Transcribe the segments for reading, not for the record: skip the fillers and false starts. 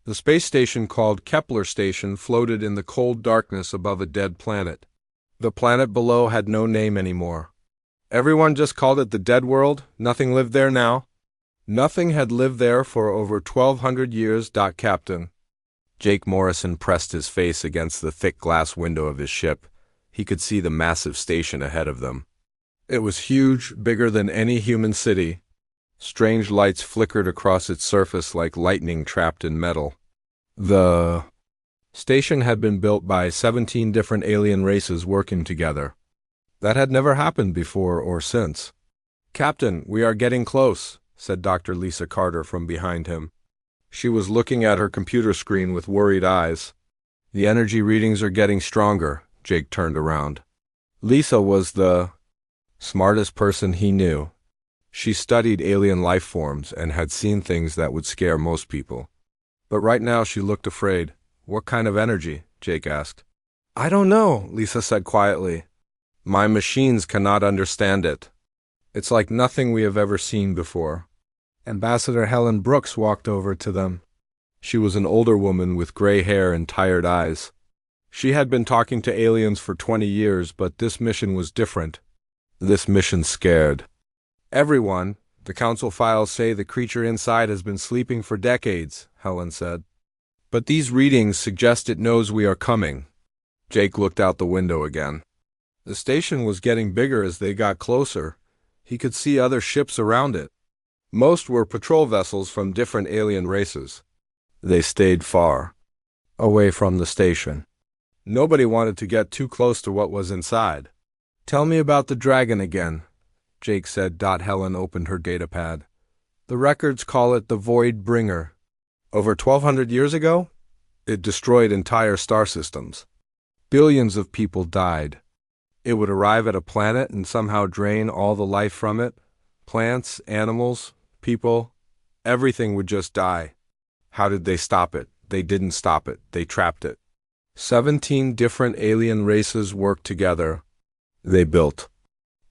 The space station called Kepler Station floated in the cold darkness above a dead planet. The planet below had no name anymore. Everyone just called it the Dead World. Nothing lived there now. Nothing had lived there for over 1,200 years. Captain. Jake Morrison pressed his face against the thick glass window of his ship. He could see the massive station ahead of them. It was huge, bigger than any human city. Strange lights flickered across its surface like lightning trapped in metal. The station had been built by 17 different alien races working together. That had never happened before or since. "Captain, we are getting close," said Dr. Lisa Carter from behind him. She was looking at her computer screen with worried eyes. "The energy readings are getting stronger." Jake turned around. Lisa was the smartest person he knew. She studied alien life forms and had seen things that would scare most people. But right now she looked afraid. "What kind of energy?" Jake asked. "I don't know," Lisa said quietly. "My machines cannot understand it. It's like nothing we have ever seen before." Ambassador Helen Brooks walked over to them. She was an older woman with gray hair and tired eyes. She had been talking to aliens for 20 years, but this mission was different. This mission scared everyone. "The council files say the creature inside has been sleeping for decades," Helen said. "But these readings suggest it knows we are coming." Jake looked out the window again. The station was getting bigger as they got closer. He could see other ships around it. Most were patrol vessels from different alien races. They stayed far away from the station. Nobody wanted to get too close to what was inside. "Tell me about the dragon again," Jake said. Helen opened her datapad. "The records call it the Void Bringer. Over 1,200 years ago, it destroyed entire star systems. Billions of people died. It would arrive at a planet and somehow drain all the life from it. Plants, animals, people, everything would just die. How did they stop it? They didn't stop it. They trapped it. 17 different alien races worked together. They built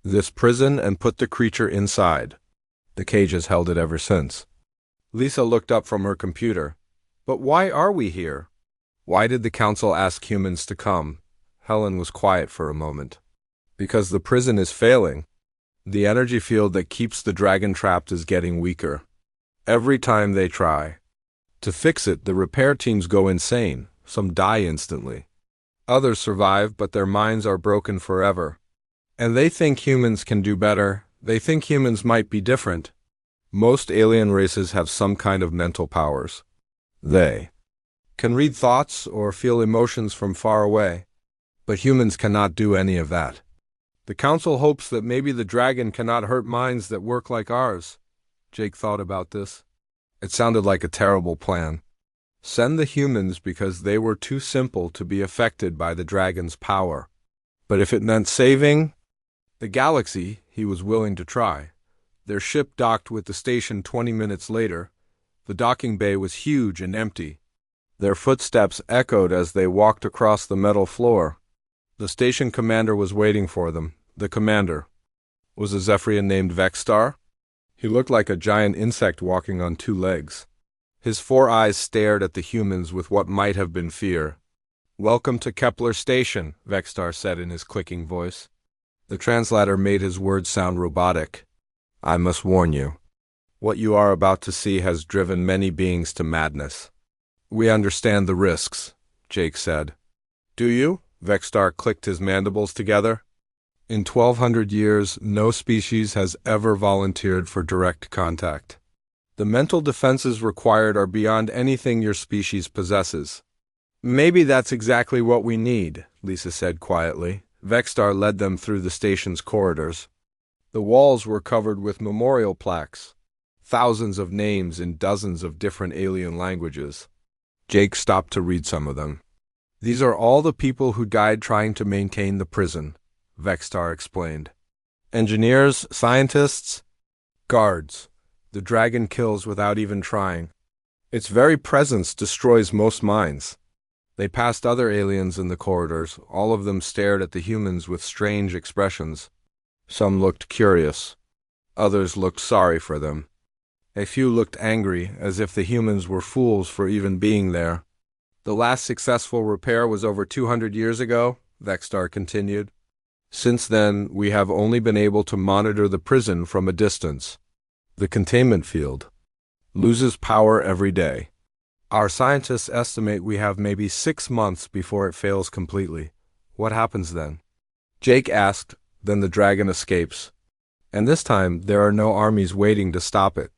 this prison and put the creature inside. The cage has held it ever since." Lisa looked up from her computer. "But why are we here? Why did the council ask humans to come?" Helen was quiet for a moment. "Because the prison is failing. The energy field that keeps the dragon trapped is getting weaker. Every time they try to fix it, the repair teams go insane. Some die instantly. Others survive, but their minds are broken forever. And they think humans can do better. They think humans might be different. Most alien races have some kind of mental powers. They can read thoughts or feel emotions from far away. But humans cannot do any of that. The council hopes that maybe the dragon cannot hurt minds that work like ours." Jake thought about this. It sounded like a terrible plan. Send the humans because they were too simple to be affected by the dragon's power. But if it meant saving the galaxy, he was willing to try. Their ship docked with the station 20 minutes later. The docking bay was huge and empty. Their footsteps echoed as they walked across the metal floor. The station commander was waiting for them. The commander was a Zephyrian named Vexstar. He looked like a giant insect walking on two legs. His 4 eyes stared at the humans with what might have been fear. "Welcome to Kepler Station," Vexstar said in his clicking voice. The translator made his words sound robotic. "I must warn you. What you are about to see has driven many beings to madness." "We understand the risks," Jake said. "Do you?" Vexstar clicked his mandibles together. "In 1,200 years, no species has ever volunteered for direct contact. The mental defenses required are beyond anything your species possesses." "Maybe that's exactly what we need," Lisa said quietly. Vexstar led them through the station's corridors. The walls were covered with memorial plaques, thousands of names in dozens of different alien languages. Jake stopped to read some of them. "These are all the people who died trying to maintain the prison," Vexstar explained. "Engineers, scientists, guards. The dragon kills without even trying. Its very presence destroys most minds." They passed other aliens in the corridors. All of them stared at the humans with strange expressions. Some looked curious. Others looked sorry for them. A few looked angry, as if the humans were fools for even being there. The last successful repair was over 200 years ago, Vextar continued. Since then, we have only been able to monitor the prison from a distance. The containment field loses power every day. Our scientists estimate we have maybe 6 months before it fails completely. What happens then? Jake asked. Then the dragon escapes. And this time, there are no armies waiting to stop it.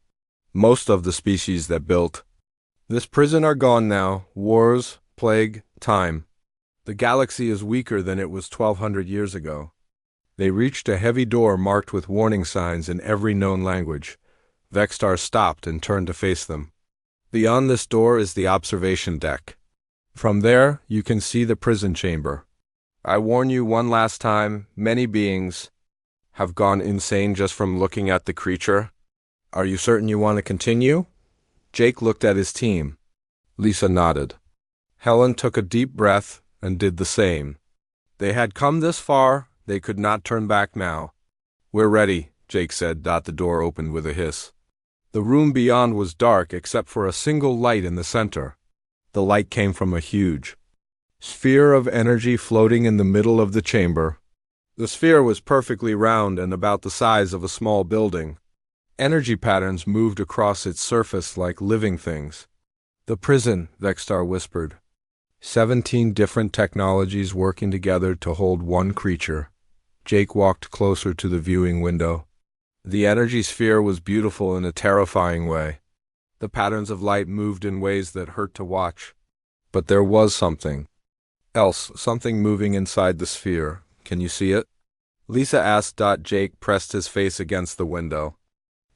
Most of the species that built this prison are gone now. Wars, plague, time. The galaxy is weaker than it was 1200 years ago. They reached a heavy door marked with warning signs in every known language. Vextar stopped and turned to face them. Beyond this door is the observation deck. From there, you can see the prison chamber. I warn you one last time, many beings have gone insane just from looking at the creature. Are you certain you want to continue? Jake looked at his team. Lisa nodded. Helen took a deep breath and did the same. They had come this far, they could not turn back now. We're ready, Jake said. The door opened with a hiss. The room beyond was dark except for a single light in the center. The light came from a huge sphere of energy floating in the middle of the chamber. The sphere was perfectly round and about the size of a small building. Energy patterns moved across its surface like living things. The prison, Vextar whispered. 17 different technologies working together to hold one creature. Jake walked closer to the viewing window. The energy sphere was beautiful in a terrifying way. The patterns of light moved in ways that hurt to watch. But there was something else, something moving inside the sphere. Can you see it? Lisa asked. Jake pressed his face against the window.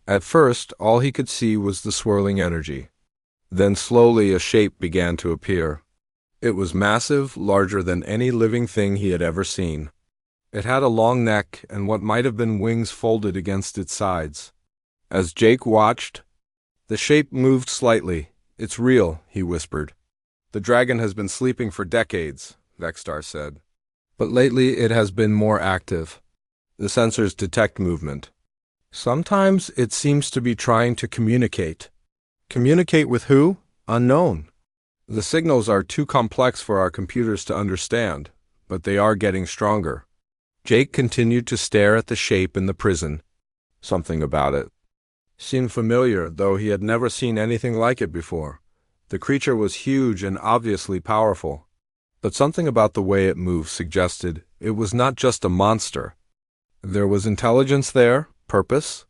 At first, all he could see was the swirling energy. Then slowly a shape began to appear. It was massive, larger than any living thing he had ever seen. It had a long neck and what might have been wings folded against its sides. As Jake watched, the shape moved slightly. It's real, he whispered. The dragon has been sleeping for decades, Vextar said. But lately it has been more active. The sensors detect movement. Sometimes it seems to be trying to communicate. Communicate with who? Unknown. The signals are too complex for our computers to understand, but they are getting stronger. Jake continued to stare at the shape in the prison. Something about it seemed familiar, though he had never seen anything like it before. The creature was huge and obviously powerful. But something about the way it moved suggested it was not just a monster. There was intelligence there, purpose.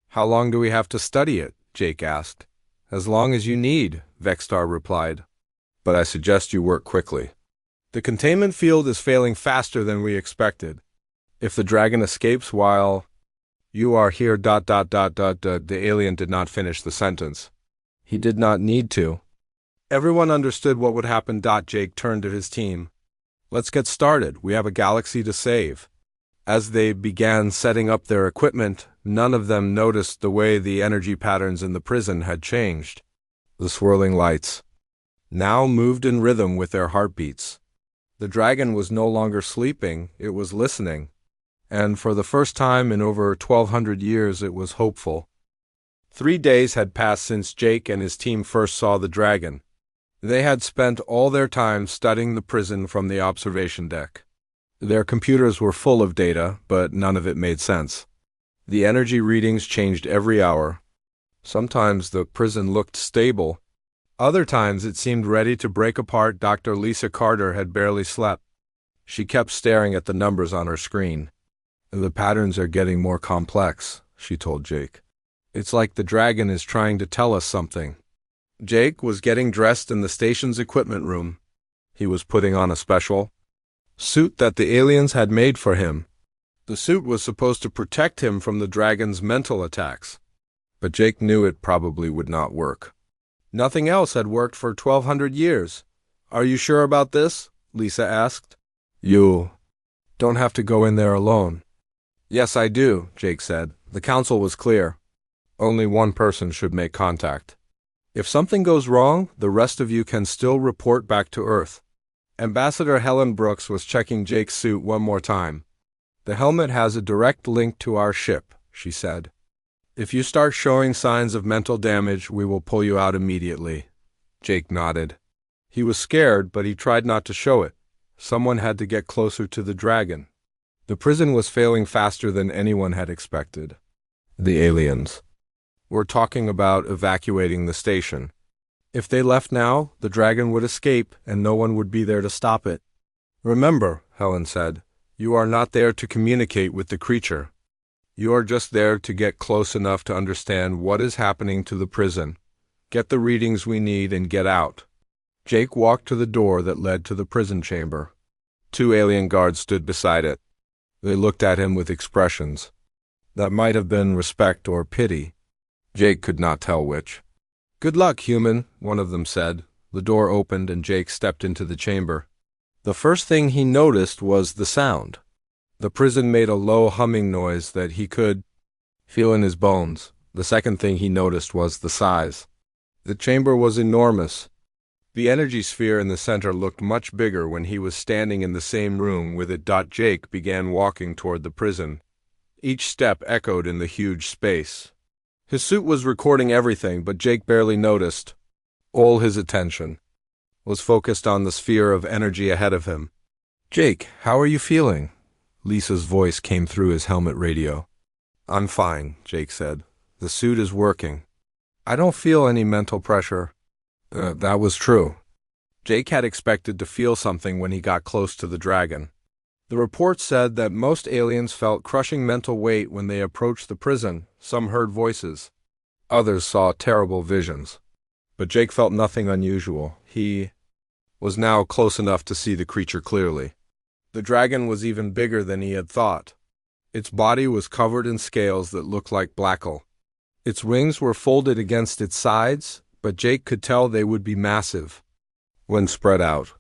How long do we have to study it? Jake asked. As long as you need, Vextar replied. But I suggest you work quickly. The containment field is failing faster than we expected. If the dragon escapes while you are here, the alien did not finish the sentence. He did not need to. Everyone understood what would happen. Jake turned to his team. Let's get started. We have a galaxy to save. As they began setting up their equipment, none of them noticed the way the energy patterns in the prison had changed. The swirling lights now moved in rhythm with their heartbeats. The dragon was no longer sleeping, it was listening. And for the first time in over 1200 years, it was hopeful. 3 days had passed since Jake and his team first saw the dragon. They had spent all their time studying the prison from the observation deck. Their computers were full of data, but none of it made sense. The energy readings changed every hour. Sometimes the prison looked stable. Other times it seemed ready to break apart. Dr. Lisa Carter had barely slept. She kept staring at the numbers on her screen. The patterns are getting more complex, she told Jake. It's like the dragon is trying to tell us something. Jake was getting dressed in the station's equipment room. He was putting on a special suit that the aliens had made for him. The suit was supposed to protect him from the dragon's mental attacks. But Jake knew it probably would not work. Nothing else had worked for 1200 years. Are you sure about this? Lisa asked. You don't have to go in there alone. Yes, I do, Jake said. The council was clear. Only one person should make contact. If something goes wrong, the rest of you can still report back to Earth. Ambassador Helen Brooks was checking Jake's suit one more time. The helmet has a direct link to our ship, she said. If you start showing signs of mental damage, we will pull you out immediately. Jake nodded. He was scared, but he tried not to show it. Someone had to get closer to the dragon. The prison was failing faster than anyone had expected. The aliens were talking about evacuating the station. If they left now, the dragon would escape and no one would be there to stop it. Remember, Helen said, you are not there to communicate with the creature. You are just there to get close enough to understand what is happening to the prison. Get the readings we need and get out. Jake walked to the door that led to the prison chamber. 2 alien guards stood beside it. They looked at him with expressions that might have been respect or pity. Jake could not tell which. Good luck, human, one of them said. The door opened and Jake stepped into the chamber. The first thing he noticed was the sound. The prison made a low humming noise that he could feel in his bones. The second thing he noticed was the size. The chamber was enormous. The energy sphere in the center looked much bigger when he was standing in the same room with it. Jake began walking toward the prison. Each step echoed in the huge space. His suit was recording everything, but Jake barely noticed. All his attention was focused on the sphere of energy ahead of him. Jake, how are you feeling? Lisa's voice came through his helmet radio. I'm fine, Jake said. The suit is working. I don't feel any mental pressure. That was true. Jake had expected to feel something when he got close to the dragon. The report said that most aliens felt crushing mental weight when they approached the prison. Some heard voices. Others saw terrible visions. But Jake felt nothing unusual. He was now close enough to see the creature clearly. The dragon was even bigger than he had thought. Its body was covered in scales that looked like blackle. Its wings were folded against its sides, but Jake could tell they would be massive when spread out.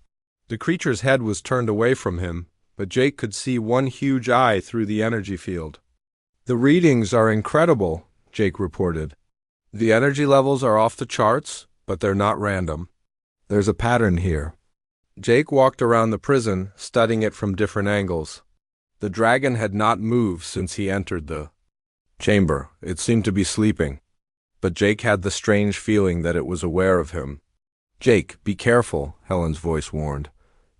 The creature's head was turned away from him, but Jake could see one huge eye through the energy field. The readings are incredible, Jake reported. The energy levels are off the charts, but they're not random. There's a pattern here. Jake walked around the prison, studying it from different angles. The dragon had not moved since he entered the chamber. It seemed to be sleeping. But Jake had the strange feeling that it was aware of him. Jake, be careful, Helen's voice warned.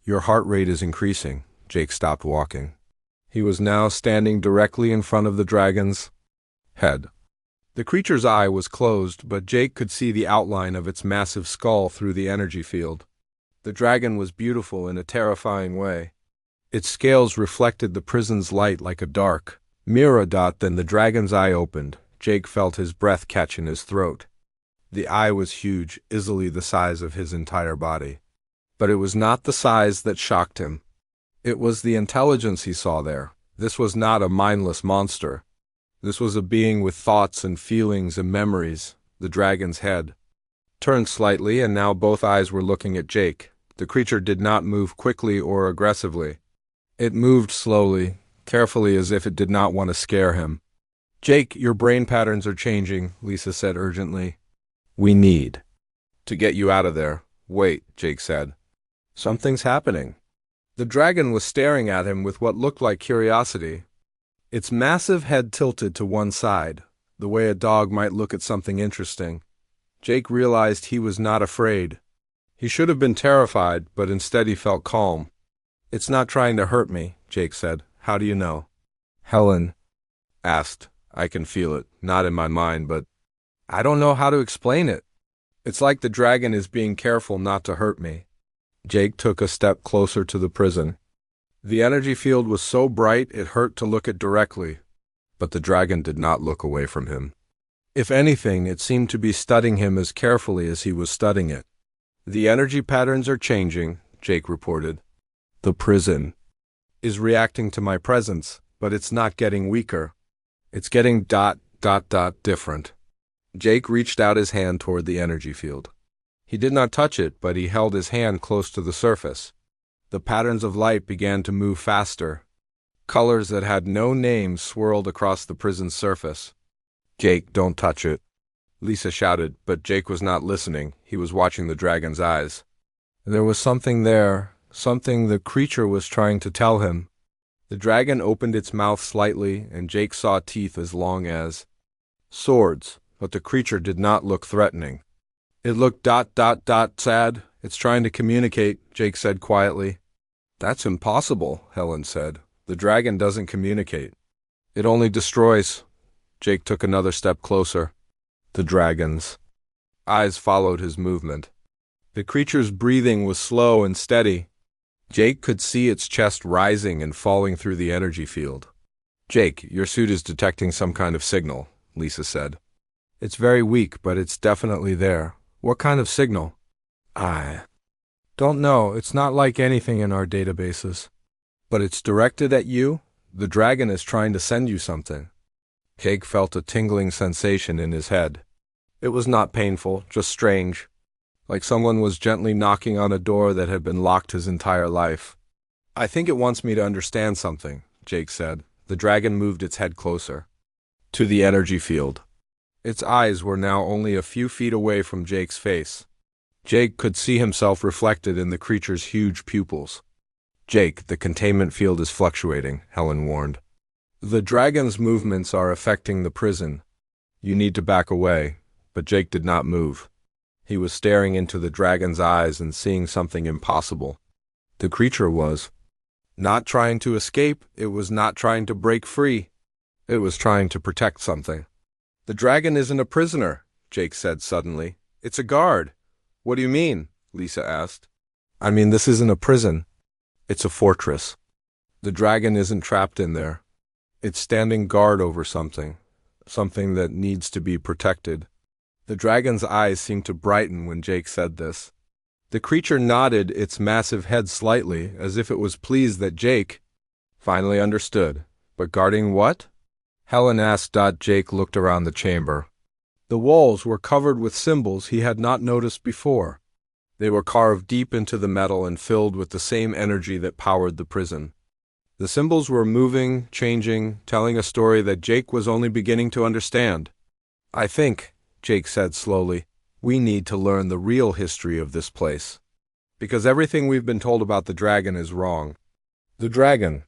Your heart rate is increasing. Jake stopped walking. He was now standing directly in front of the dragon's head. The creature's eye was closed, but Jake could see the outline of its massive skull through the energy field. The dragon was beautiful in a terrifying way. Its scales reflected the prison's light like a dark mirror. Then the dragon's eye opened. Jake felt his breath catch in his throat. The eye was huge, easily the size of his entire body. But it was not the size that shocked him. It was the intelligence he saw there. This was not a mindless monster. This was a being with thoughts and feelings and memories. The dragon's head turned slightly, and now both eyes were looking at Jake. The creature did not move quickly or aggressively. It moved slowly, carefully, as if it did not want to scare him. Jake, your brain patterns are changing, Lisa said urgently. We need to get you out of there. Wait, Jake said. Something's happening. The dragon was staring at him with what looked like curiosity. Its massive head tilted to one side, the way a dog might look at something interesting. Jake realized he was not afraid. He should have been terrified, but instead he felt calm. It's not trying to hurt me, Jake said. How do you know? Helen asked. I can feel it, not in my mind, but I don't know how to explain it. It's like the dragon is being careful not to hurt me. Jake took a step closer to the prison. The energy field was so bright it hurt to look at directly, but the dragon did not look away from him. If anything, it seemed to be studying him as carefully as he was studying it. The energy patterns are changing, Jake reported. The prison is reacting to my presence, but it's not getting weaker. It's getting different. Jake reached out his hand toward the energy field. He did not touch it, but he held his hand close to the surface. The patterns of light began to move faster. Colors that had no names swirled across the prison's surface. Jake, don't touch it, Lisa shouted, but Jake was not listening. He was watching the dragon's eyes. There was something there, something the creature was trying to tell him. The dragon opened its mouth slightly, and Jake saw teeth as long as swords, but the creature did not look threatening. It looked sad. It's trying to communicate, Jake said quietly. That's impossible, Helen said. The dragon doesn't communicate. It only destroys. Jake took another step closer. The dragon's eyes followed his movement. The creature's breathing was slow and steady. Jake could see its chest rising and falling through the energy field. Jake, your suit is detecting some kind of signal, Lisa said. It's very weak, but it's definitely there. What kind of signal? I don't know. It's not like anything in our databases. But it's directed at you? The dragon is trying to send you something. Jake felt a tingling sensation in his head. It was not painful, just strange. Like someone was gently knocking on a door that had been locked his entire life. I think it wants me to understand something, Jake said. The dragon moved its head closer to the energy field. Its eyes were now only a few feet away from Jake's face. Jake could see himself reflected in the creature's huge pupils. Jake, the containment field is fluctuating, Helen warned. The dragon's movements are affecting the prison. You need to back away. But Jake did not move. He was staring into the dragon's eyes and seeing something impossible. The creature was not trying to escape. It was not trying to break free. It was trying to protect something. The dragon isn't a prisoner, Jake said suddenly. It's a guard. What do you mean? Lisa asked. I mean, this isn't a prison. It's a fortress. The dragon isn't trapped in there. It's standing guard over something that needs to be protected. The dragon's eyes seemed to brighten when Jake said this. The creature nodded its massive head slightly, as if it was pleased that Jake finally understood. But guarding what? Helen asked. Jake looked around the chamber. The walls were covered with symbols he had not noticed before. They were carved deep into the metal and filled with the same energy that powered the prison. The symbols were moving, changing, telling a story that Jake was only beginning to understand. I think, Jake said slowly, we need to learn the real history of this place. Because everything we've been told about the dragon is wrong. The dragon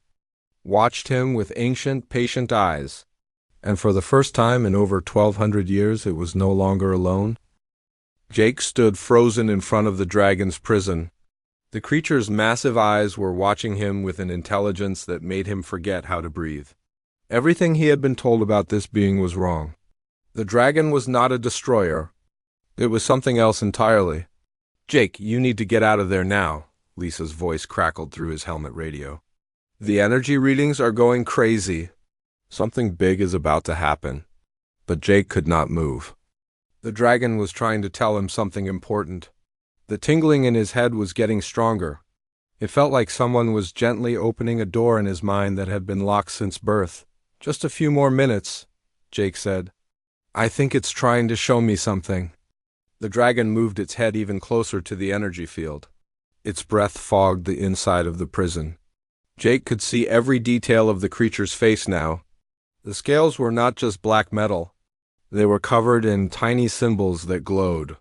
watched him with ancient, patient eyes. And for the first time in over 1,200 years, it was no longer alone. Jake stood frozen in front of the dragon's prison. The creature's massive eyes were watching him with an intelligence that made him forget how to breathe. Everything he had been told about this being was wrong. The dragon was not a destroyer. It was something else entirely. Jake, you need to get out of there now, Lisa's voice crackled through his helmet radio. The energy readings are going crazy. Something big is about to happen. But Jake could not move. The dragon was trying to tell him something important. The tingling in his head was getting stronger. It felt like someone was gently opening a door in his mind that had been locked since birth. Just a few more minutes, Jake said. I think it's trying to show me something. The dragon moved its head even closer to the energy field. Its breath fogged the inside of the prison. Jake could see every detail of the creature's face now. The scales were not just black metal. They were covered in tiny symbols that glowed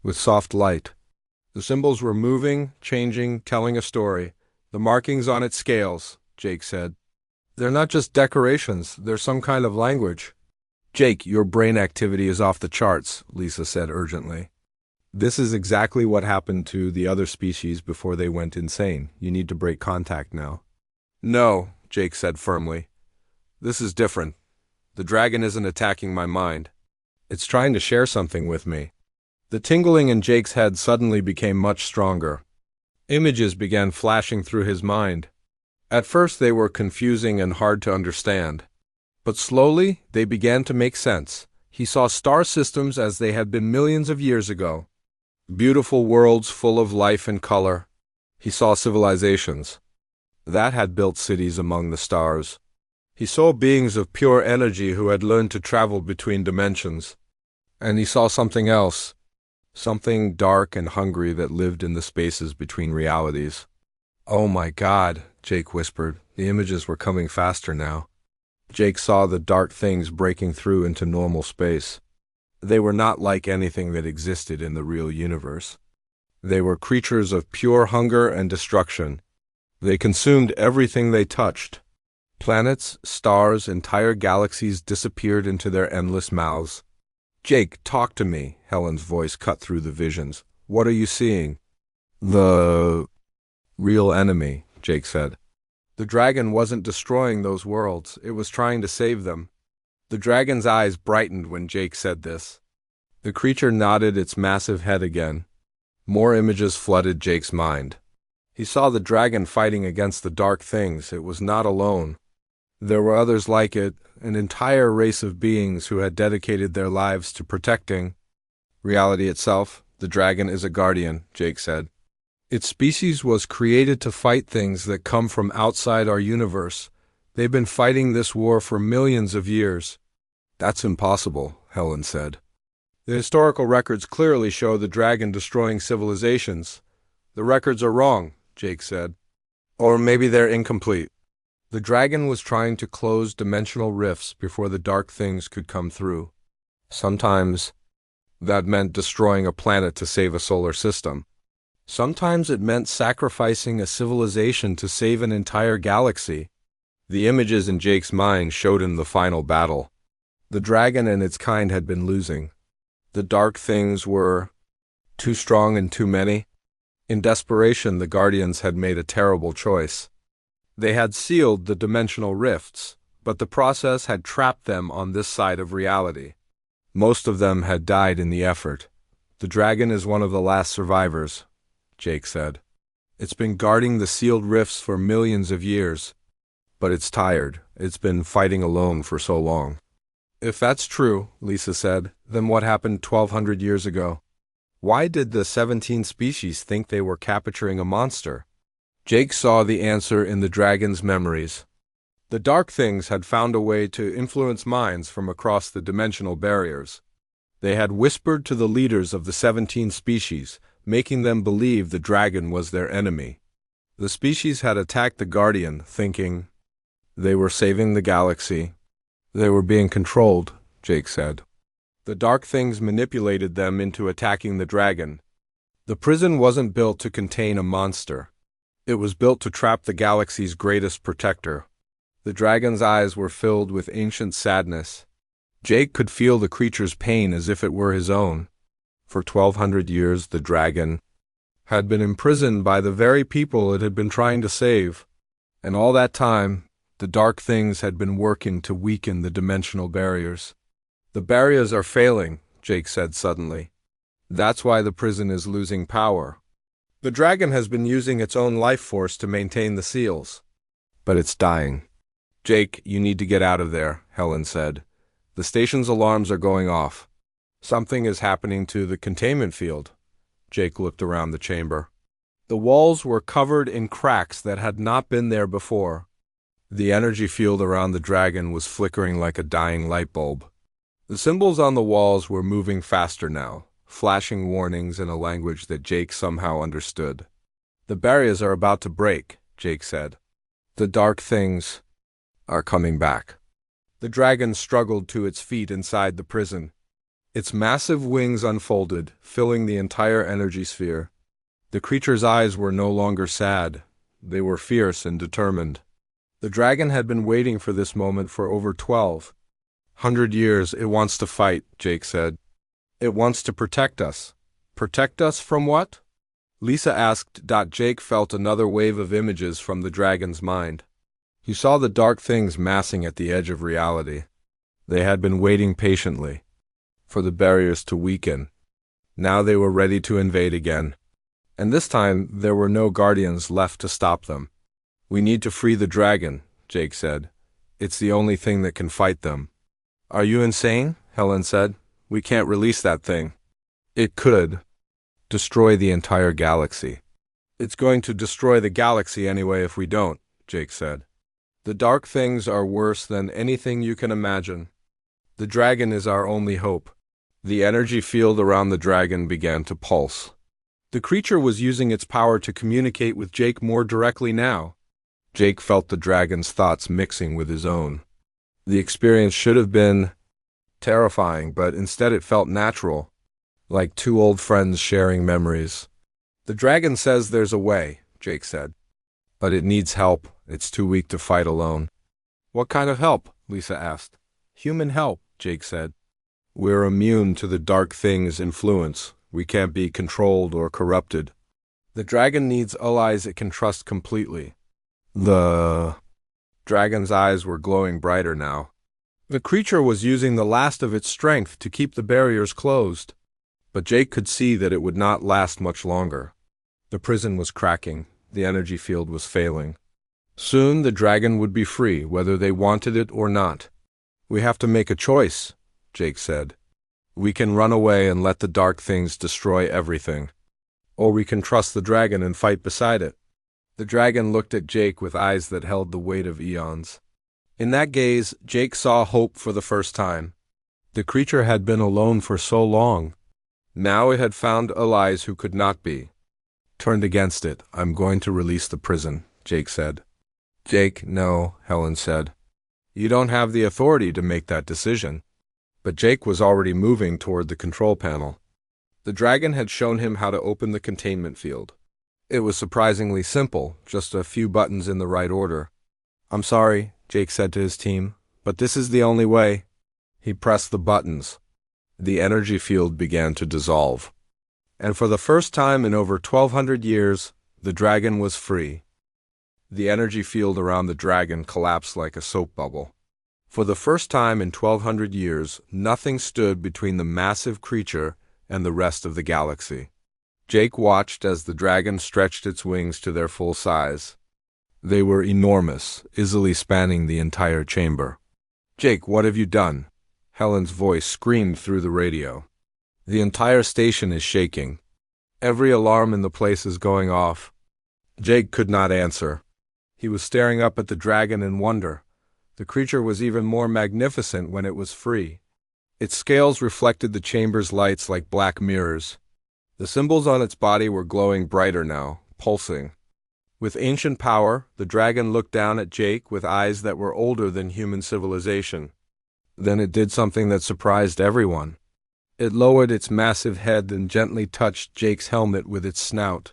with soft light. The symbols were moving, changing, telling a story. The markings on its scales, Jake said. They're not just decorations, they're some kind of language. Jake, your brain activity is off the charts, Lisa said urgently. This is exactly what happened to the other species before they went insane. You need to break contact now. No, Jake said firmly. This is different. The dragon isn't attacking my mind. It's trying to share something with me. The tingling in Jake's head suddenly became much stronger. Images began flashing through his mind. At first they were confusing and hard to understand. But slowly they began to make sense. He saw star systems as they had been millions of years ago. Beautiful worlds full of life and color. He saw civilizations that had built cities among the stars. He saw beings of pure energy who had learned to travel between dimensions. And he saw something else. Something dark and hungry that lived in the spaces between realities. Oh my God, Jake whispered. The images were coming faster now. Jake saw the dark things breaking through into normal space. They were not like anything that existed in the real universe. They were creatures of pure hunger and destruction. They consumed everything they touched. Planets, stars, entire galaxies disappeared into their endless mouths. Jake, talk to me, Helen's voice cut through the visions. What are you seeing? The real enemy, Jake said. The dragon wasn't destroying those worlds, it was trying to save them. The dragon's eyes brightened when Jake said this. The creature nodded its massive head again. More images flooded Jake's mind. He saw the dragon fighting against the dark things. It was not alone. There were others like it, an entire race of beings who had dedicated their lives to protecting reality itself. The dragon is a guardian, Jake said. Its species was created to fight things that come from outside our universe. They've been fighting this war for millions of years. That's impossible, Helen said. The historical records clearly show the dragon destroying civilizations. The records are wrong, Jake said. Or maybe they're incomplete. The dragon was trying to close dimensional rifts before the dark things could come through. Sometimes that meant destroying a planet to save a solar system. Sometimes it meant sacrificing a civilization to save an entire galaxy. The images in Jake's mind showed him the final battle. The dragon and its kind had been losing. The dark things were too strong and too many. In desperation, the Guardians had made a terrible choice. They had sealed the dimensional rifts, but the process had trapped them on this side of reality. Most of them had died in the effort. The dragon is one of the last survivors, Jake said. It's been guarding the sealed rifts for millions of years, but it's tired. It's been fighting alone for so long. If that's true, Lisa said, then what happened 1,200 years ago? Why did the 17 species think they were capturing a monster? Jake saw the answer in the dragon's memories. The dark things had found a way to influence minds from across the dimensional barriers. They had whispered to the leaders of the 17 species, making them believe the dragon was their enemy. The species had attacked the Guardian, thinking they were saving the galaxy. They were being controlled, Jake said. The dark things manipulated them into attacking the dragon. The prison wasn't built to contain a monster. It was built to trap the galaxy's greatest protector. The dragon's eyes were filled with ancient sadness. Jake could feel the creature's pain as if it were his own. For 1,200 years, the dragon had been imprisoned by the very people it had been trying to save. And all that time, the dark things had been working to weaken the dimensional barriers. The barriers are failing, Jake said suddenly. That's why the prison is losing power. The dragon has been using its own life force to maintain the seals. But it's dying. Jake, you need to get out of there, Helen said. The station's alarms are going off. Something is happening to the containment field. Jake looked around the chamber. The walls were covered in cracks that had not been there before. The energy field around the dragon was flickering like a dying light bulb. The symbols on the walls were moving faster now, flashing warnings in a language that Jake somehow understood. The barriers are about to break, Jake said. The dark things are coming back. The dragon struggled to its feet inside the prison. Its massive wings unfolded, filling the entire energy sphere. The creature's eyes were no longer sad. They were fierce and determined. The dragon had been waiting for this moment for over 1,200 years. It wants to fight, Jake said. It wants to protect us. Protect us from what? Lisa asked. Jake felt another wave of images from the dragon's mind. He saw the dark things massing at the edge of reality. They had been waiting patiently for the barriers to weaken. Now they were ready to invade again. And this time there were no guardians left to stop them. We need to free the dragon, Jake said. It's the only thing that can fight them. Are you insane? Helen said. We can't release that thing. It could destroy the entire galaxy. It's going to destroy the galaxy anyway if we don't, Jake said. The dark things are worse than anything you can imagine. The dragon is our only hope. The energy field around the dragon began to pulse. The creature was using its power to communicate with Jake more directly now. Jake felt the dragon's thoughts mixing with his own. The experience should have been terrifying, but instead it felt natural, like two old friends sharing memories. The dragon says there's a way, Jake said. But it needs help. It's too weak to fight alone. What kind of help? Lisa asked. Human help, Jake said. We're immune to the dark thing's influence. We can't be controlled or corrupted. The dragon needs allies it can trust completely. The dragon's eyes were glowing brighter now. The creature was using the last of its strength to keep the barriers closed, but Jake could see that it would not last much longer. The prison was cracking. The energy field was failing. Soon the dragon would be free, whether they wanted it or not. We have to make a choice, Jake said. We can run away and let the dark things destroy everything. Or we can trust the dragon and fight beside it. The dragon looked at Jake with eyes that held the weight of eons. In that gaze, Jake saw hope for the first time. The creature had been alone for so long. Now it had found allies who could not be. Turned against it. I'm going to release the prison, Jake said. Jake, no, Helen said. You don't have the authority to make that decision. But Jake was already moving toward the control panel. The dragon had shown him how to open the containment field. It was surprisingly simple, just a few buttons in the right order. I'm sorry, Jake said to his team, but this is the only way. He pressed the buttons. The energy field began to dissolve. And for the first time in over 1,200 years, the dragon was free. The energy field around the dragon collapsed like a soap bubble. For the first time in 1,200 years, nothing stood between the massive creature and the rest of the galaxy. Jake watched as the dragon stretched its wings to their full size. They were enormous, easily spanning the entire chamber. Jake, what have you done? Helen's voice screamed through the radio. The entire station is shaking. Every alarm in the place is going off. Jake could not answer. He was staring up at the dragon in wonder. The creature was even more magnificent when it was free. Its scales reflected the chamber's lights like black mirrors. The symbols on its body were glowing brighter now, pulsing. With ancient power, the dragon looked down at Jake with eyes that were older than human civilization. Then it did something that surprised everyone. It lowered its massive head and gently touched Jake's helmet with its snout.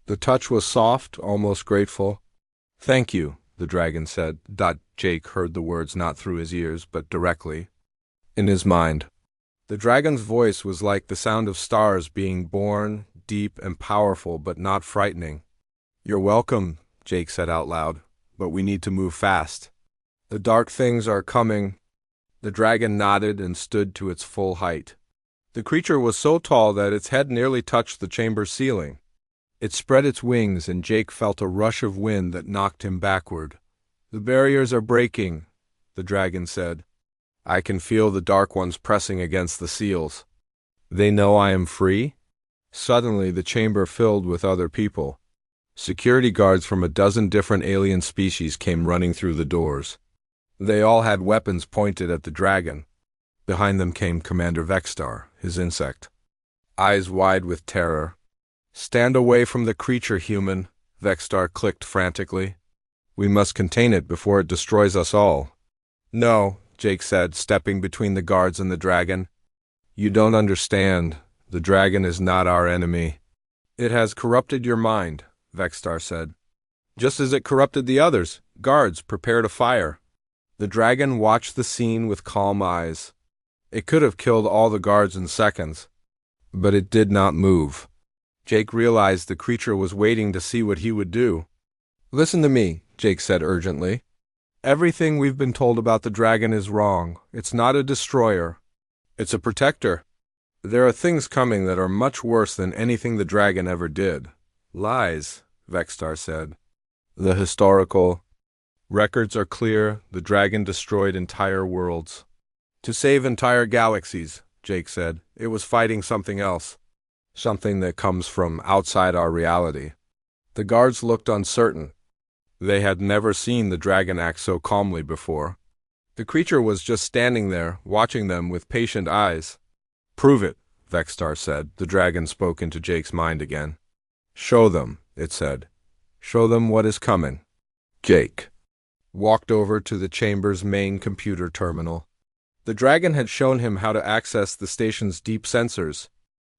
The touch was soft, almost grateful. Thank you, the dragon said. Jake heard the words not through his ears, but directly in his mind. The dragon's voice was like the sound of stars being born, deep and powerful, but not frightening. You're welcome, Jake said out loud, but we need to move fast. The dark things are coming. The dragon nodded and stood to its full height. The creature was so tall that its head nearly touched the chamber's ceiling. It spread its wings, and Jake felt a rush of wind that knocked him backward. The barriers are breaking, the dragon said. I can feel the dark ones pressing against the seals. They know I am free? Suddenly the chamber filled with other people. Security guards from a dozen different alien species came running through the doors. They all had weapons pointed at the dragon. Behind them came Commander Vexstar, his insect, eyes wide with terror. Stand away from the creature, human, Vexstar clicked frantically. We must contain it before it destroys us all. No, Jake said, stepping between the guards and the dragon. You don't understand. The dragon is not our enemy. It has corrupted your mind, Vexstar said. Just as it corrupted the others. Guards, prepare to fire. The dragon watched the scene with calm eyes. It could have killed all the guards in seconds, but it did not move. Jake realized the creature was waiting to see what he would do. Listen to me, Jake said urgently. Everything we've been told about the dragon is wrong. It's not a destroyer. It's a protector. There are things coming that are much worse than anything the dragon ever did. Lies, Vexstar said. The historical records are clear. The dragon destroyed entire worlds. To save entire galaxies, Jake said. It was fighting something else. Something that comes from outside our reality. The guards looked uncertain. They had never seen the dragon act so calmly before. The creature was just standing there, watching them with patient eyes. Prove it, Vexstar said. The dragon spoke into Jake's mind again. Show them, it said. Show them what is coming. Jake walked over to the chamber's main computer terminal. The dragon had shown him how to access the station's deep sensors.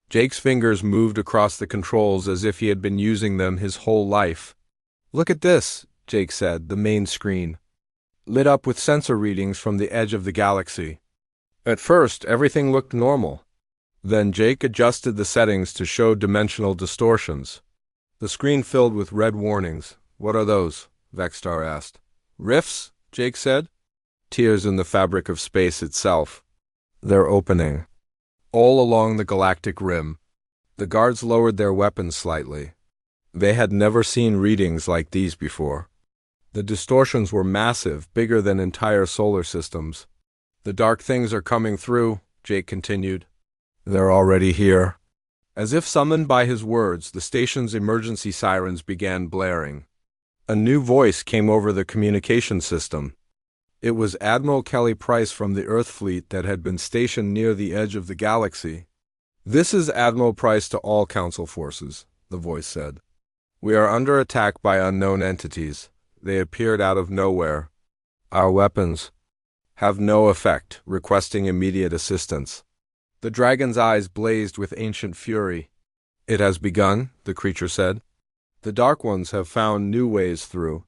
Jake's fingers moved across the controls as if he had been using them his whole life. Look at this, Jake said, the main screen. lit up with sensor readings from the edge of the galaxy. At first, everything looked normal. Then Jake adjusted the settings to show dimensional distortions. The screen filled with red warnings. "What are those?" Vexstar asked. "Rifts," Jake said. "Tears in the fabric of space itself. They're opening." All along the galactic rim. The guards lowered their weapons slightly. They had never seen readings like these before. The distortions were massive, bigger than entire solar systems. "The dark things are coming through," Jake continued. "They're already here." As if summoned by his words, the station's emergency sirens began blaring. A new voice came over the communication system. It was Admiral Kelly Price from the Earth fleet that had been stationed near the edge of the galaxy. "This is Admiral Price to all Council forces," the voice said. "We are under attack by unknown entities. They appeared out of nowhere. Our weapons have no effect, requesting immediate assistance." The dragon's eyes blazed with ancient fury. "It has begun," the creature said. "The Dark Ones have found new ways through.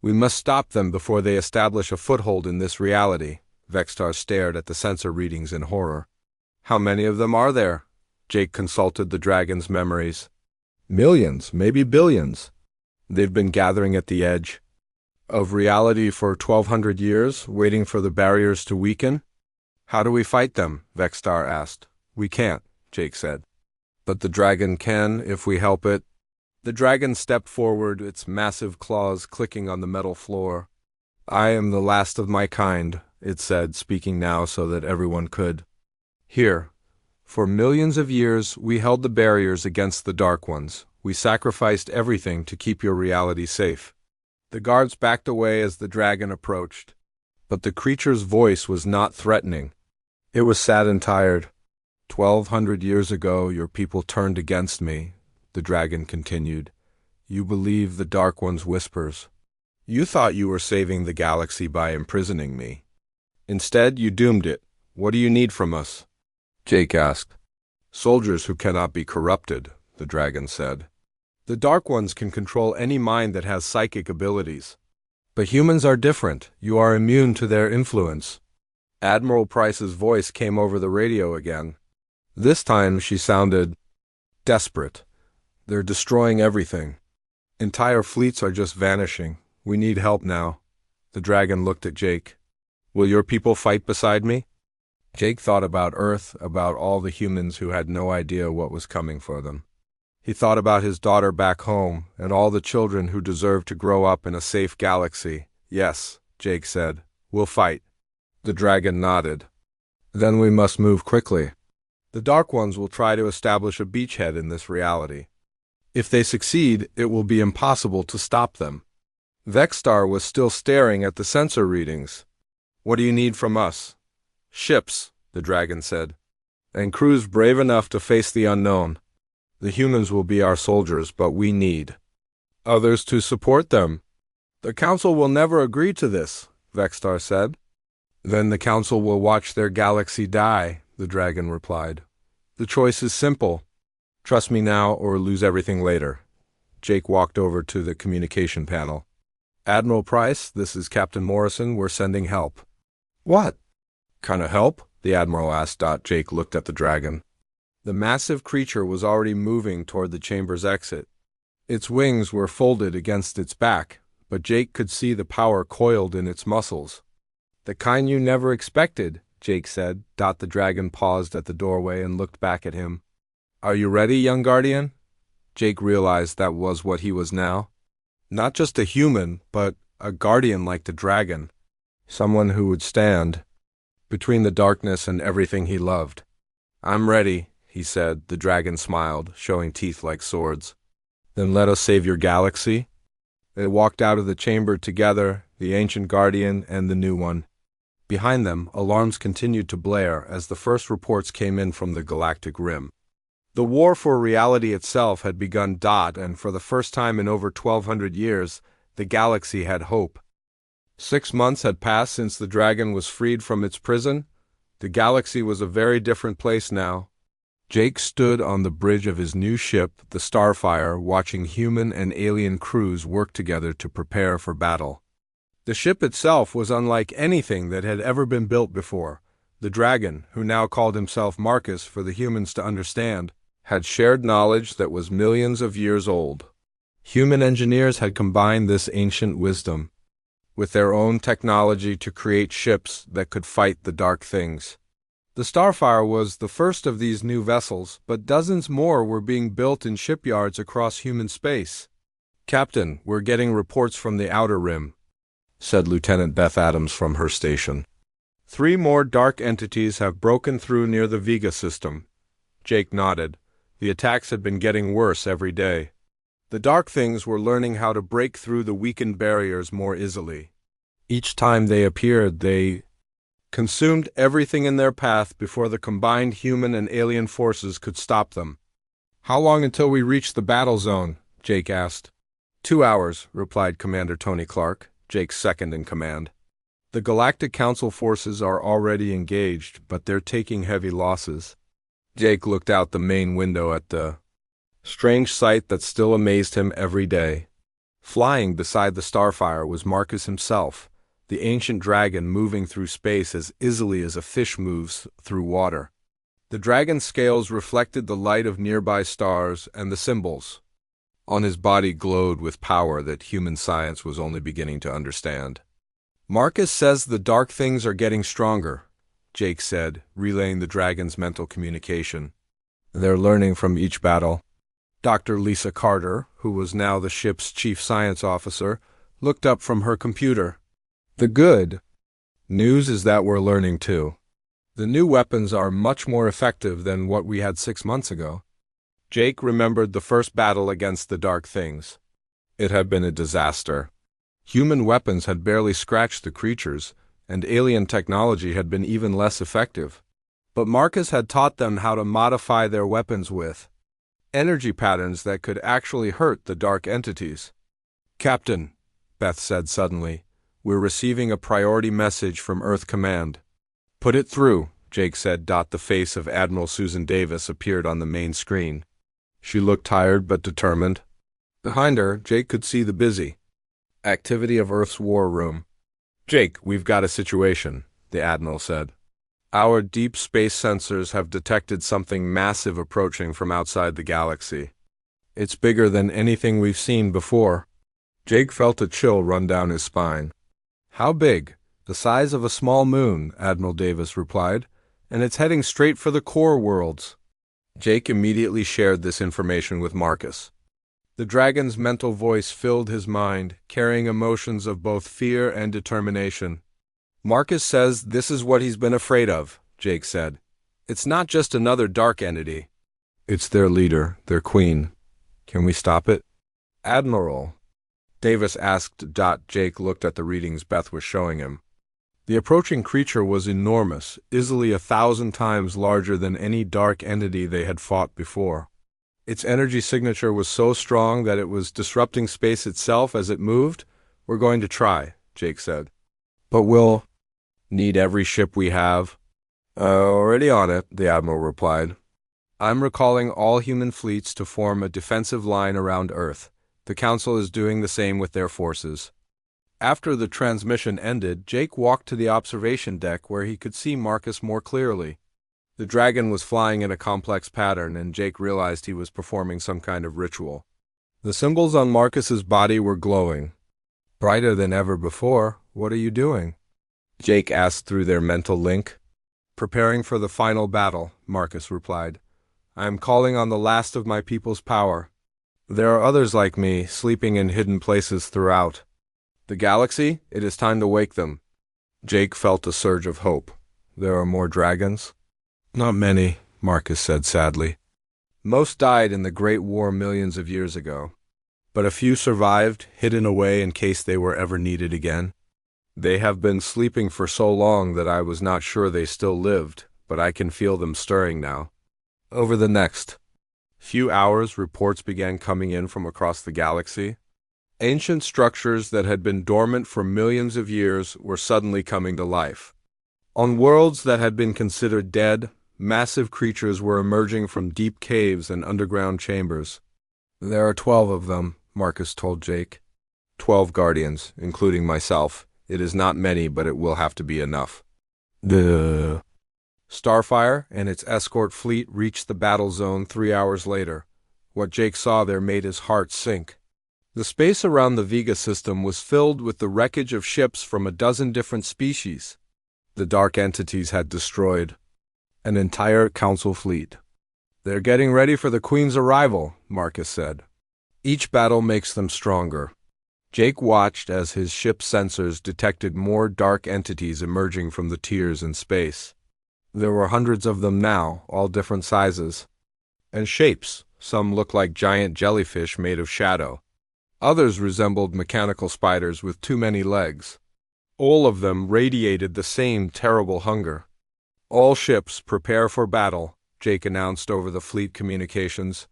We must stop them before they establish a foothold in this reality." Vexstar stared at the sensor readings in horror. "How many of them are there?" Jake consulted the dragon's memories. "Millions, maybe billions. They've been gathering at the edge of reality for 1,200 years, waiting for the barriers to weaken." "How do we fight them?" Vexstar asked. "We can't," Jake said. "But the dragon can, if we help it." The dragon stepped forward, its massive claws clicking on the metal floor. "I am the last of my kind," it said, speaking now so that everyone could hear. "For millions of years, we held the barriers against the Dark Ones. We sacrificed everything to keep your reality safe." The guards backed away as the dragon approached. But the creature's voice was not threatening. It was sad and tired. "1,200 years ago, your people turned against me," the dragon continued. "You believe the Dark One's whispers. You thought you were saving the galaxy by imprisoning me. Instead, you doomed it. What do you need from us?" Jake asked. "Soldiers who cannot be corrupted," the dragon said. "The Dark Ones can control any mind that has psychic abilities. But humans are different. You are immune to their influence." Admiral Price's voice came over the radio again. This time she sounded desperate. "They're destroying everything. Entire fleets are just vanishing. We need help now." The dragon looked at Jake. "Will your people fight beside me?" Jake thought about Earth, about all the humans who had no idea what was coming for them. He thought about his daughter back home, and all the children who deserve to grow up in a safe galaxy. "Yes," Jake said, "we'll fight." The dragon nodded. "Then we must move quickly. The Dark Ones will try to establish a beachhead in this reality. If they succeed, it will be impossible to stop them." Vexstar was still staring at the sensor readings. "What do you need from us?" "Ships," the dragon said, "and crews brave enough to face the unknown. The humans will be our soldiers, but we need others to support them." "The Council will never agree to this," Vexstar said. "Then the Council will watch their galaxy die," the dragon replied. "The choice is simple. Trust me now or lose everything later." Jake walked over to the communication panel. "Admiral Price, this is Captain Morrison. We're sending help." "What kind of help?" the Admiral asked. Jake looked at the dragon. The massive creature was already moving toward the chamber's exit. Its wings were folded against its back, but Jake could see the power coiled in its muscles. "The kind you never expected," Jake said. The dragon paused at the doorway and looked back at him. "Are you ready, young guardian?" Jake realized that was what he was now. Not just a human, but a guardian like the dragon. Someone who would stand between the darkness and everything he loved. "I'm ready," he said. The dragon smiled, showing teeth like swords. "Then let us save your galaxy." They walked out of the chamber together, the ancient guardian and the new one. Behind them, alarms continued to blare as the first reports came in from the galactic rim. The war for reality itself had begun. And for the first time in over 1,200 years, the galaxy had hope. 6 months had passed since the dragon was freed from its prison. The galaxy was a very different place now. Jake stood on the bridge of his new ship, the Starfire, watching human and alien crews work together to prepare for battle. The ship itself was unlike anything that had ever been built before. The dragon, who now called himself Marcus for the humans to understand, had shared knowledge that was millions of years old. Human engineers had combined this ancient wisdom with their own technology to create ships that could fight the dark things. The Starfire was the first of these new vessels, but dozens more were being built in shipyards across human space. "Captain, we're getting reports from the Outer Rim," said Lieutenant Beth Adams from her station. "3 more dark entities have broken through near the Vega system." Jake nodded. The attacks had been getting worse every day. The dark things were learning how to break through the weakened barriers more easily. Each time they appeared, they consumed everything in their path before the combined human and alien forces could stop them. "How long until we reach the battle zone?" Jake asked. 2 hours, replied Commander Tony Clark, Jake's second in command. "The Galactic Council forces are already engaged, but they're taking heavy losses." Jake looked out the main window at the strange sight that still amazed him every day. Flying beside the Starfire was Marcus himself, the ancient dragon moving through space as easily as a fish moves through water. The dragon's scales reflected the light of nearby stars, and the symbols on his body glowed with power that human science was only beginning to understand. "Marcus says the dark things are getting stronger," Jake said, relaying the dragon's mental communication. "They're learning from each battle." Dr. Lisa Carter, who was now the ship's chief science officer, looked up from her computer. "The good news is that we're learning too. The new weapons are much more effective than what we had 6 months ago." Jake remembered the first battle against the dark things. It had been a disaster. Human weapons had barely scratched the creatures, and alien technology had been even less effective. But Marcus had taught them how to modify their weapons with energy patterns that could actually hurt the dark entities. "Captain," Beth said suddenly, "we're receiving a priority message from Earth Command." "Put it through," Jake said. The face of Admiral Susan Davis appeared on the main screen. She looked tired but determined. Behind her, Jake could see the busy activity of Earth's war room. "Jake, we've got a situation," the Admiral said. "Our deep space sensors have detected something massive approaching from outside the galaxy. It's bigger than anything we've seen before." Jake felt a chill run down his spine. "How big?" "The size of a small moon," Admiral Davis replied, "and it's heading straight for the core worlds." Jake immediately shared this information with Marcus. The dragon's mental voice filled his mind, carrying emotions of both fear and determination. "Marcus says this is what he's been afraid of," Jake said. "It's not just another dark entity. It's their leader, their queen. Can we stop it?" "Admiral," Davis asked. Jake looked at the readings Beth was showing him. The approaching creature was enormous, easily 1,000 times larger than any dark entity they had fought before. Its energy signature was so strong that it was disrupting space itself as it moved. "We're going to try," Jake said. "But we'll need every ship we have." "Already on it," the Admiral replied. "I'm recalling all human fleets to form a defensive line around Earth. The Council is doing the same with their forces." After the transmission ended, Jake walked to the observation deck where he could see Marcus more clearly. The dragon was flying in a complex pattern, and Jake realized he was performing some kind of ritual. The symbols on Marcus's body were glowing, brighter than ever before. "What are you doing?" Jake asked through their mental link. "Preparing for the final battle," Marcus replied. "I am calling on the last of my people's power. There are others like me, sleeping in hidden places throughout the galaxy. It is time to wake them." Jake felt a surge of hope. "There are more dragons?" "Not many," Marcus said sadly. "Most died in the Great War millions of years ago. But a few survived, hidden away in case they were ever needed again. They have been sleeping for so long that I was not sure they still lived, but I can feel them stirring now." Over the next few hours, reports began coming in from across the galaxy. Ancient structures that had been dormant for millions of years were suddenly coming to life. On worlds that had been considered dead, massive creatures were emerging from deep caves and underground chambers. "There are 12 of them," Marcus told Jake. 12 guardians, including myself, It is not many, but it will have to be enough. The Starfire and its escort fleet reached the battle zone 3 hours later. What Jake saw there made his heart sink. The space around the Vega system was filled with the wreckage of ships from a dozen different species. The dark entities had destroyed an entire council fleet. "They're getting ready for the Queen's arrival," Marcus said. "Each battle makes them stronger." Jake watched as his ship's sensors detected more dark entities emerging from the tiers in space. There were hundreds of them now, all different sizes and shapes. Some looked like giant jellyfish made of shadow. Others resembled mechanical spiders with too many legs. All of them radiated the same terrible hunger. "All ships prepare for battle," Jake announced over the fleet communications.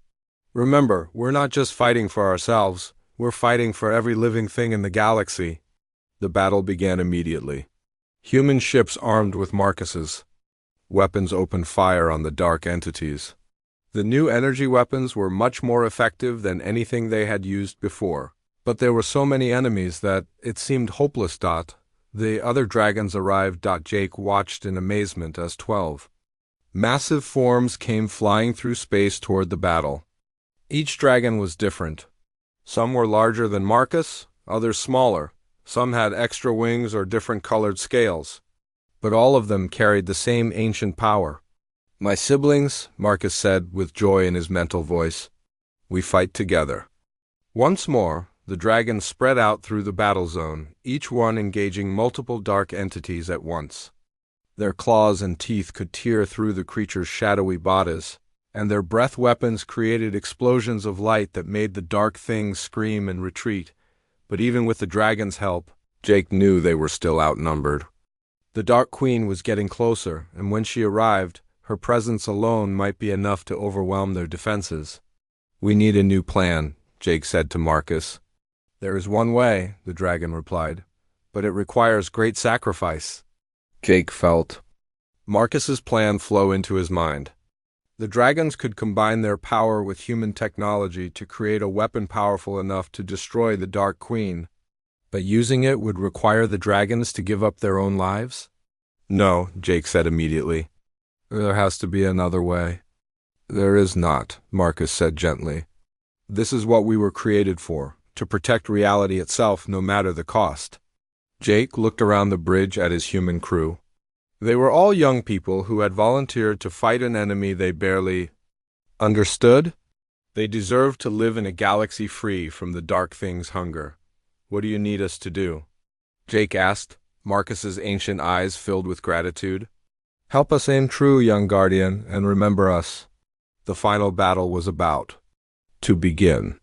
"Remember, we're not just fighting for ourselves, we're fighting for every living thing in the galaxy." The battle began immediately. Human ships armed with Marcus's weapons opened fire on the dark entities. The new energy weapons were much more effective than anything they had used before, but there were so many enemies that it seemed hopeless. The other dragons arrived. Jake watched in amazement as 12 massive forms came flying through space toward the battle. Each dragon was different. Some were larger than Marcus, others smaller. Some had extra wings or different colored scales. But all of them carried the same ancient power. "My siblings," Marcus said with joy in his mental voice, "we fight together." Once more, the dragons spread out through the battle zone, each one engaging multiple dark entities at once. Their claws and teeth could tear through the creatures' shadowy bodies, and their breath weapons created explosions of light that made the dark things scream and retreat. But even with the dragons' help, Jake knew they were still outnumbered. The Dark Queen was getting closer, and when she arrived, her presence alone might be enough to overwhelm their defenses. "We need a new plan," Jake said to Marcus. "There is one way," the dragon replied, "but it requires great sacrifice." Jake felt Marcus's plan flow into his mind. The dragons could combine their power with human technology to create a weapon powerful enough to destroy the Dark Queen, but using it would require the dragons to give up their own lives? "No," Jake said immediately. "There has to be another way." "There is not," Marcus said gently. "This is what we were created for, to protect reality itself no matter the cost." Jake looked around the bridge at his human crew. They were all young people who had volunteered to fight an enemy they barely understood. They deserved to live in a galaxy free from the dark thing's hunger. "What do you need us to do?" Jake asked, Marcus's ancient eyes filled with gratitude. "Help us aim true, young guardian, and remember us." The final battle was about to begin.